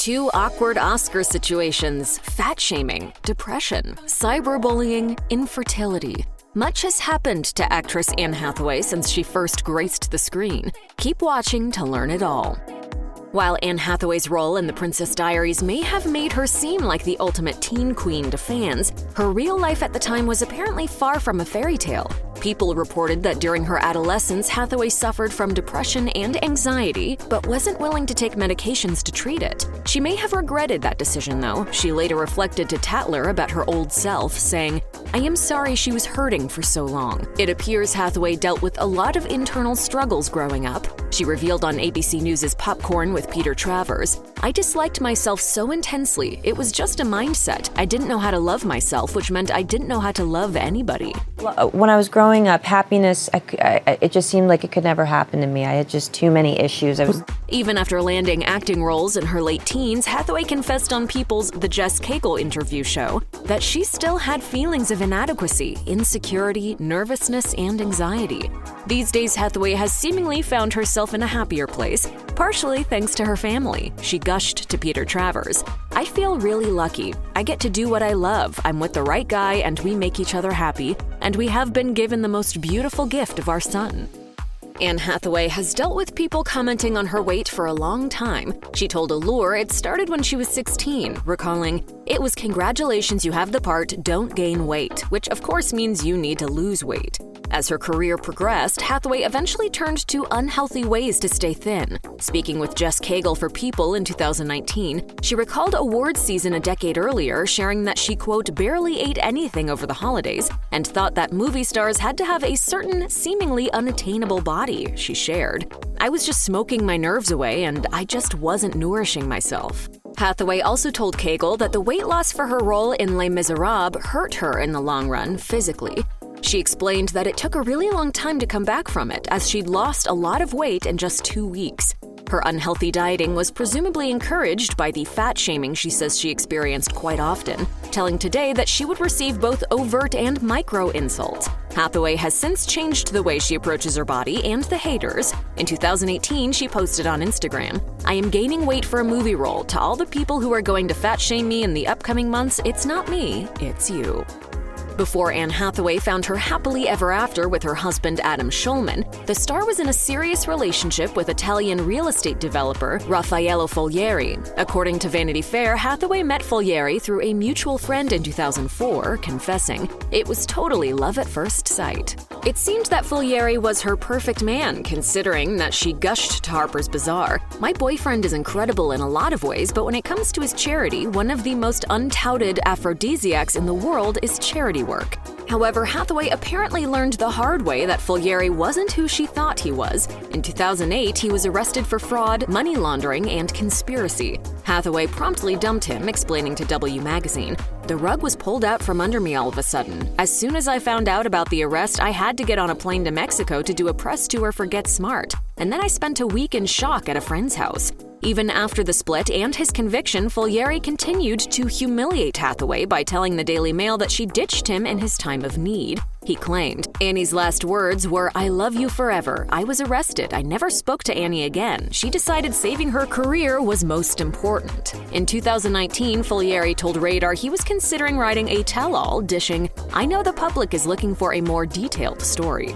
Two awkward Oscar situations, fat shaming, depression, cyberbullying, infertility. Much has happened to actress Anne Hathaway since she first graced the screen. Keep watching to learn it all. While Anne Hathaway's role in The Princess Diaries may have made her seem like the ultimate teen queen to fans, her real life at the time was apparently far from a fairy tale. People reported that during her adolescence, Hathaway suffered from depression and anxiety, but wasn't willing to take medications to treat it. She may have regretted that decision, though. She later reflected to Tatler about her old self, saying, "I am sorry she was hurting for so long." It appears Hathaway dealt with a lot of internal struggles growing up. She revealed on ABC News' Popcorn with Peter Travers, "I disliked myself so intensely. It was just a mindset. I didn't know how to love myself, which meant I didn't know how to love anybody." When I was growing up, happiness, it just seemed like it could never happen to me. I had just too many issues. Even after landing acting roles in her late teens, Hathaway confessed on People's The Jess Cagle interview show that she still had feelings of inadequacy, insecurity, nervousness, and anxiety. These days, Hathaway has seemingly found herself in a happier place, partially thanks to her family. She gushed to Peter Travers, "I feel really lucky. I get to do what I love. I'm with the right guy and we make each other happy, and we have been given the most beautiful gift of our son." Anne Hathaway has dealt with people commenting on her weight for a long time. She told Allure it started when she was 16, recalling, "It was congratulations, you have the part, don't gain weight," which of course means you need to lose weight. As her career progressed, Hathaway eventually turned to unhealthy ways to stay thin. Speaking with Jess Cagle for People in 2019, she recalled awards season a decade earlier, sharing that she, quote, "barely ate anything over the holidays and thought that movie stars had to have a certain, seemingly unattainable body," she shared. "I was just smoking my nerves away and I just wasn't nourishing myself." Hathaway also told Cagle that the weight loss for her role in Les Miserables hurt her in the long run, physically. She explained that it took a really long time to come back from it, as she'd lost a lot of weight in just 2 weeks. Her unhealthy dieting was presumably encouraged by the fat shaming she says she experienced quite often, telling Today that she would receive both overt and micro insults. Hathaway has since changed the way she approaches her body and the haters. In 2018, she posted on Instagram, "I am gaining weight for a movie role. To all the people who are going to fat shame me in the upcoming months, it's not me, it's you." Before Anne Hathaway found her happily ever after with her husband Adam Schulman, the star was in a serious relationship with Italian real estate developer Raffaello Foglieri. According to Vanity Fair, Hathaway met Foglieri through a mutual friend in 2004, confessing, "It was totally love at first sight." It seemed that Foglieri was her perfect man, considering that she gushed to Harper's Bazaar, "My boyfriend is incredible in a lot of ways, but when it comes to his charity, one of the most untouted aphrodisiacs in the world is charity work." However, Hathaway apparently learned the hard way that Foglieri wasn't who she thought he was. In 2008, he was arrested for fraud, money laundering, and conspiracy. Hathaway promptly dumped him, explaining to W Magazine, "The rug was pulled out from under me all of a sudden. As soon as I found out about the arrest, I had to get on a plane to Mexico to do a press tour for Get Smart, and then I spent a week in shock at a friend's house." Even after the split and his conviction, Foglieri continued to humiliate Hathaway by telling the Daily Mail that she ditched him in his time of need. He claimed, "Annie's last words were, 'I love you forever. I was arrested. I never spoke to Annie again. She decided saving her career was most important.'" In 2019, Foglieri told Radar he was considering writing a tell-all, dishing, "I know the public is looking for a more detailed story."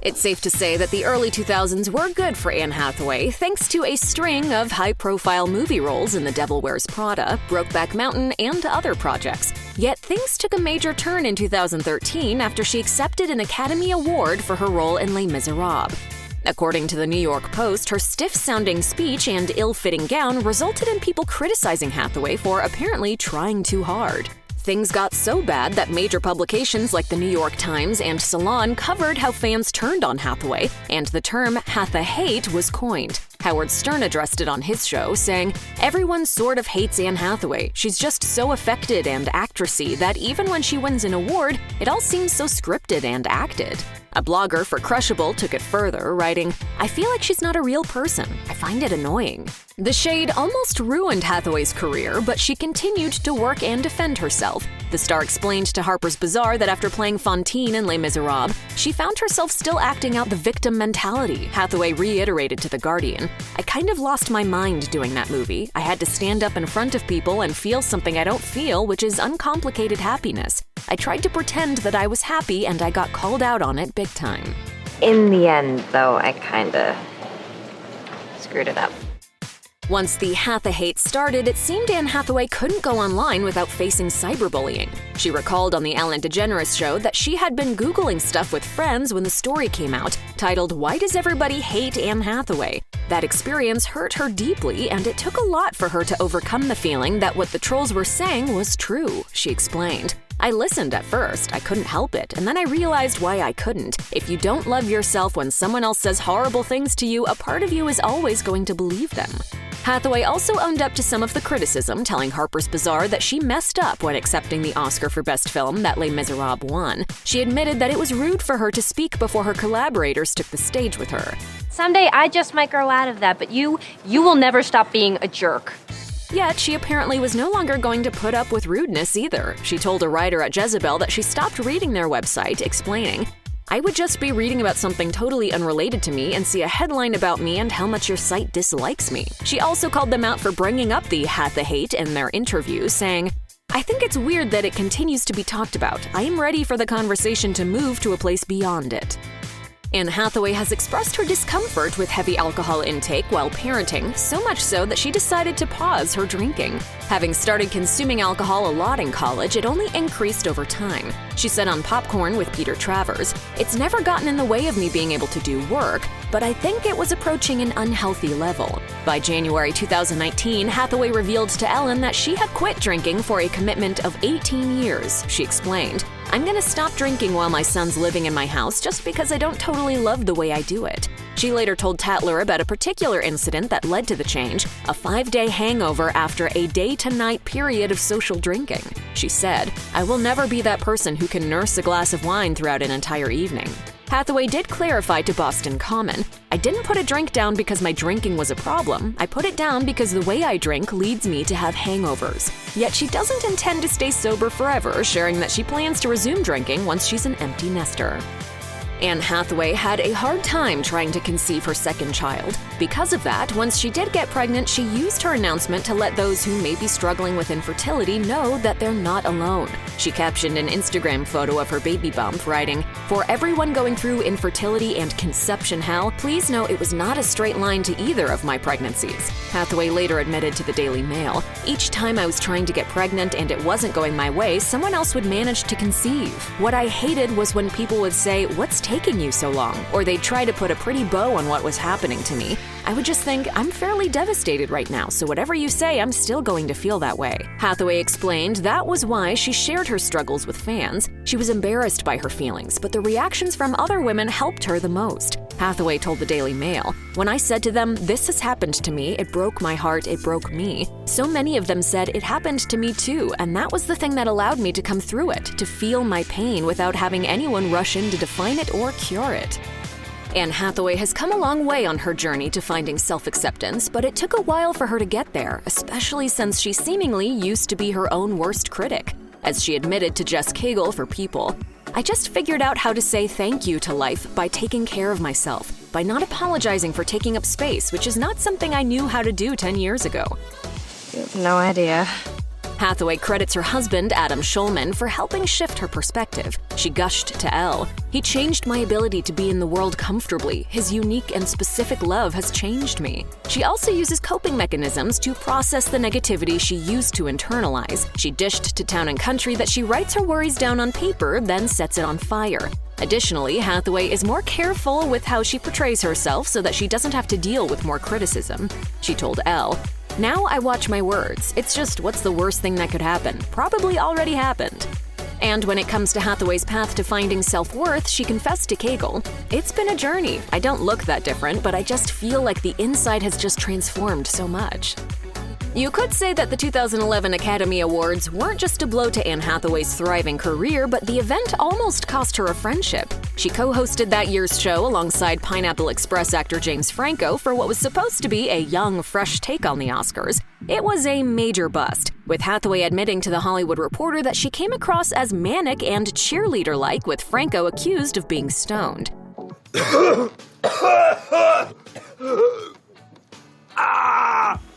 It's safe to say that the early 2000s were good for Anne Hathaway, thanks to a string of high-profile movie roles in The Devil Wears Prada, Brokeback Mountain, and other projects. Yet things took a major turn in 2013 after she accepted an Academy Award for her role in Les Miserables. According to the New York Post, her stiff-sounding speech and ill-fitting gown resulted in people criticizing Hathaway for apparently trying too hard. Things got so bad that major publications like the New York Times and Salon covered how fans turned on Hathaway, and the term Hatha-hate was coined. Howard Stern addressed it on his show, saying, "Everyone sort of hates Anne Hathaway. She's just so affected and actressy that even when she wins an award, it all seems so scripted and acted." A blogger for Crushable took it further, writing, "I feel like she's not a real person. I find it annoying." The shade almost ruined Hathaway's career, but she continued to work and defend herself. The star explained to Harper's Bazaar that after playing Fantine in Les Miserables, she found herself still acting out the victim mentality. Hathaway reiterated to The Guardian, I kind of lost my mind doing that movie. I had to stand up in front of people and feel something I don't feel, which is uncomplicated happiness. I tried to pretend that I was happy and I got called out on it big time. In the end, though, I kinda screwed it up. Once the Hatha-hate started, it seemed Anne Hathaway couldn't go online without facing cyberbullying. She recalled on the Ellen DeGeneres show that she had been Googling stuff with friends when the story came out, titled "Why Does Everybody Hate Anne Hathaway?" That experience hurt her deeply, and it took a lot for her to overcome the feeling that what the trolls were saying was true, she explained. I listened at first, I couldn't help it, and then I realized why I couldn't. If you don't love yourself when someone else says horrible things to you, a part of you is always going to believe them. Hathaway also owned up to some of the criticism, telling Harper's Bazaar that she messed up when accepting the Oscar for Best Film that Les Miserables won. She admitted that it was rude for her to speak before her collaborators took the stage with her. Someday I just might grow out of that, but you will never stop being a jerk. Yet, she apparently was no longer going to put up with rudeness either. She told a writer at Jezebel that she stopped reading their website, explaining, "I would just be reading about something totally unrelated to me and see a headline about me and how much your site dislikes me." She also called them out for bringing up the Hatha-hate in their interview, saying, "I think it's weird that it continues to be talked about. I am ready for the conversation to move to a place beyond it." Anne Hathaway has expressed her discomfort with heavy alcohol intake while parenting, so much so that she decided to pause her drinking. Having started consuming alcohol a lot in college, it only increased over time. She said on Popcorn with Peter Travers, "It's never gotten in the way of me being able to do work, but I think it was approaching an unhealthy level." By January 2019, Hathaway revealed to Ellen that she had quit drinking for a commitment of 18 years. She explained, "I'm gonna stop drinking while my son's living in my house just because I don't totally love the way I do it." She later told Tatler about a particular incident that led to the change, a 5-day hangover after a day-to-night period of social drinking. She said, "I will never be that person who can nurse a glass of wine throughout an entire evening." Hathaway did clarify to Boston Common, "I didn't put a drink down because my drinking was a problem. I put it down because the way I drink leads me to have hangovers." Yet she doesn't intend to stay sober forever, sharing that she plans to resume drinking once she's an empty nester. Anne Hathaway had a hard time trying to conceive her second child. Because of that, once she did get pregnant, she used her announcement to let those who may be struggling with infertility know that they're not alone. She captioned an Instagram photo of her baby bump, writing, "For everyone going through infertility and conception hell, please know it was not a straight line to either of my pregnancies." Hathaway later admitted to the Daily Mail, "Each time I was trying to get pregnant and it wasn't going my way, someone else would manage to conceive. What I hated was when people would say, 'What's taking you so long?' Or they'd try to put a pretty bow on what was happening to me. I would just think, I'm fairly devastated right now, so whatever you say, I'm still going to feel that way." Hathaway explained that was why she shared her struggles with fans. She was embarrassed by her feelings, but the reactions from other women helped her the most. Hathaway told the Daily Mail, "When I said to them, 'This has happened to me, it broke my heart, it broke me,' so many of them said, 'It happened to me too,' and that was the thing that allowed me to come through it, to feel my pain without having anyone rush in to define it or cure it." Anne Hathaway has come a long way on her journey to finding self-acceptance, but it took a while for her to get there, especially since she seemingly used to be her own worst critic. As she admitted to Jess Cagle for People, "I just figured out how to say thank you to life by taking care of myself, by not apologizing for taking up space, which is not something I knew how to do 10 years ago." You have no idea. Hathaway credits her husband, Adam Schulman, for helping shift her perspective. She gushed to Elle, "He changed my ability to be in the world comfortably. His unique and specific love has changed me." She also uses coping mechanisms to process the negativity she used to internalize. She dished to Town & Country that she writes her worries down on paper, then sets it on fire. Additionally, Hathaway is more careful with how she portrays herself so that she doesn't have to deal with more criticism. She told Elle, "Now I watch my words. It's just, what's the worst thing that could happen? Probably already happened." And when it comes to Hathaway's path to finding self-worth, she confessed to Cagle, "It's been a journey. I don't look that different, but I just feel like the inside has just transformed so much." You could say that the 2011 Academy Awards weren't just a blow to Anne Hathaway's thriving career, but the event almost cost her a friendship. She co-hosted that year's show alongside Pineapple Express actor James Franco for what was supposed to be a young, fresh take on the Oscars. It was a major bust, with Hathaway admitting to The Hollywood Reporter that she came across as manic and cheerleader-like, with Franco accused of being stoned.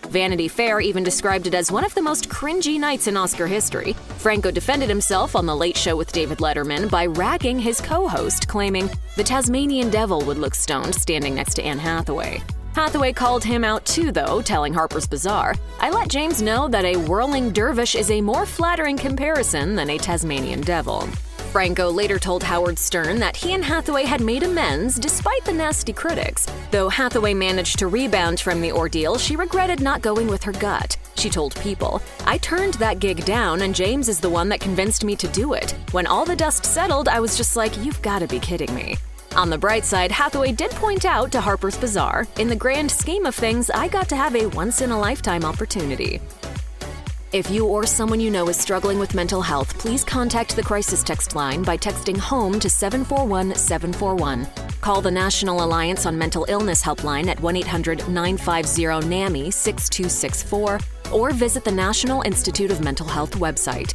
Vanity Fair even described it as one of the most cringy nights in Oscar history. Franco defended himself on The Late Show with David Letterman by ragging his co-host, claiming the Tasmanian devil would look stoned standing next to Anne Hathaway. Hathaway called him out too, though, telling Harper's Bazaar, "I let James know that a whirling dervish is a more flattering comparison than a Tasmanian devil." Franco later told Howard Stern that he and Hathaway had made amends despite the nasty critics. Though Hathaway managed to rebound from the ordeal, she regretted not going with her gut. She told People, "I turned that gig down and James is the one that convinced me to do it. When all the dust settled, I was just like, you've got to be kidding me." On the bright side, Hathaway did point out to Harper's Bazaar, "In the grand scheme of things, I got to have a once-in-a-lifetime opportunity." If you or someone you know is struggling with mental health, please contact the crisis text line by texting HOME to 741-741. Call the National Alliance on Mental Illness helpline at 1-800-950-NAMI 6264 or visit the National Institute of Mental Health website.